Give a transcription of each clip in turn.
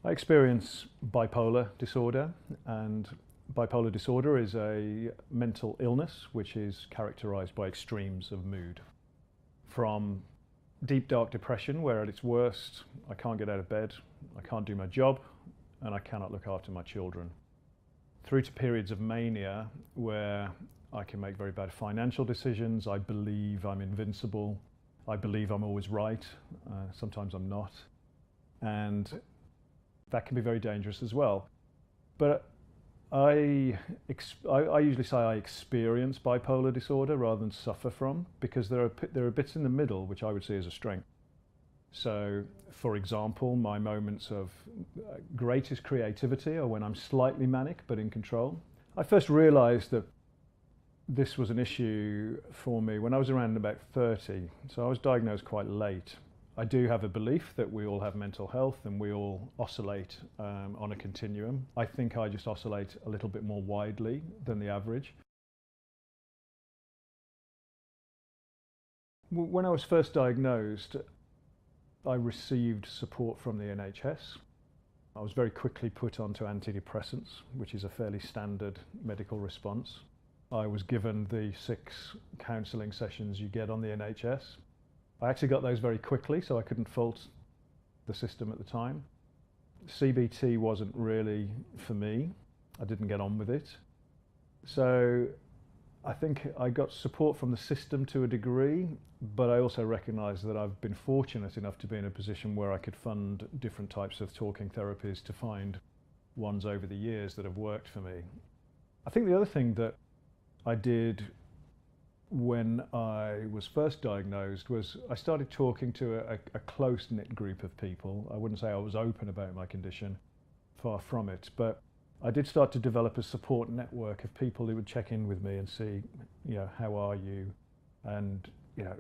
I experience bipolar disorder, and bipolar disorder is a mental illness which is characterized by extremes of mood. From deep dark depression, where at its worst I can't get out of bed, I can't do my job, and I cannot look after my children, through to periods of mania where I can make very bad financial decisions. I believe I'm invincible. I believe I'm always right. Sometimes I'm not. And that can be very dangerous as well. But I usually say I experience bipolar disorder rather than suffer from, because there are bits in the middle which I would see as a strength. So, for example, my moments of greatest creativity are when I'm slightly manic but in control. I first realised that this was an issue for me when I was around about 30, so I was diagnosed quite late. I do have a belief that we all have mental health and we all oscillate on a continuum. I think I just oscillate a little bit more widely than the average. When I was first diagnosed, I received support from the NHS. I was very quickly put onto antidepressants, which is a fairly standard medical response. I was given the 6 counselling sessions you get on the NHS. I actually got those very quickly, so I couldn't fault the system at the time. CBT wasn't really for me. I didn't get on with it. So I think I got support from the system to a degree, but I also recognise that I've been fortunate enough to be in a position where I could fund different types of talking therapies to find ones over the years that have worked for me. I think the other thing that I did when I was first diagnosed was I started talking to a close-knit group of people. I wouldn't say I was open about my condition, far from it, but I did start to develop a support network of people who would check in with me and see, how are you? And,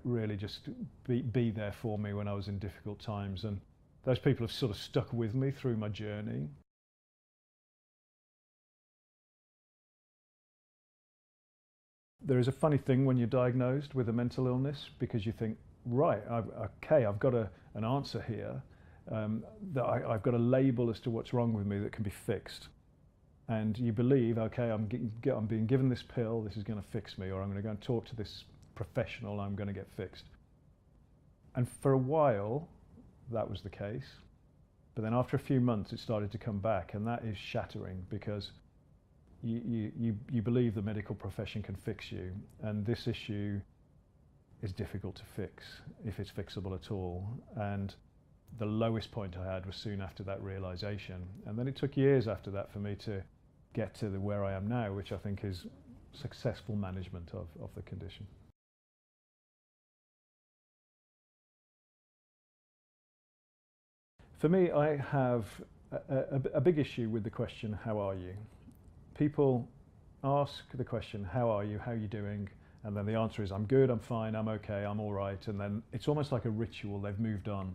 really just be there for me when I was in difficult times. And those people have sort of stuck with me through my journey. There is a funny thing when you're diagnosed with a mental illness, because you think, right, I've got an answer here, that I've got a label as to what's wrong with me that can be fixed. And you believe, okay, I'm being given this pill, this is going to fix me, or I'm going to go and talk to this professional, I'm going to get fixed. And for a while, that was the case. But then after a few months, it started to come back, and that is shattering, because you believe the medical profession can fix you, and this issue is difficult to fix, if it's fixable at all. And the lowest point I had was soon after that realization, and then it took years after that for me to get to where I am now, which I think is successful management of the condition. For me, I have a big issue with the question, how are you? People ask the question, how are you, how are you doing? And then the answer is, I'm good, I'm fine, I'm okay, I'm all right. And then it's almost like a ritual, they've moved on.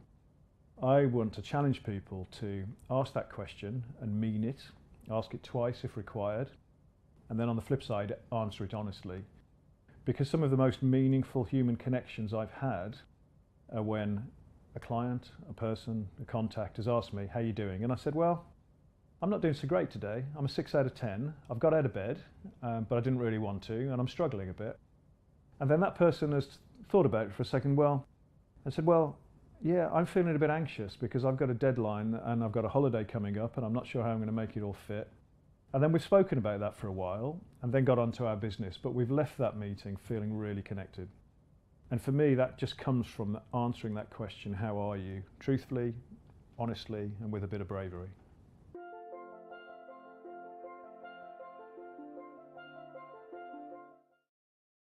I want to challenge people to ask that question and mean it, ask it twice if required, and then on the flip side, answer it honestly. Because some of the most meaningful human connections I've had are when a client, a person, a contact has asked me, how are you doing? And I said, well, I'm not doing so great today. I'm a 6 out of 10. I've got out of bed, but I didn't really want to, and I'm struggling a bit. And then that person has thought about it for a second, and said, well, yeah, I'm feeling a bit anxious because I've got a deadline and I've got a holiday coming up and I'm not sure how I'm going to make it all fit. And then we've spoken about that for a while and then got on to our business, but we've left that meeting feeling really connected. And for me, that just comes from answering that question, how are you? Truthfully, honestly, and with a bit of bravery.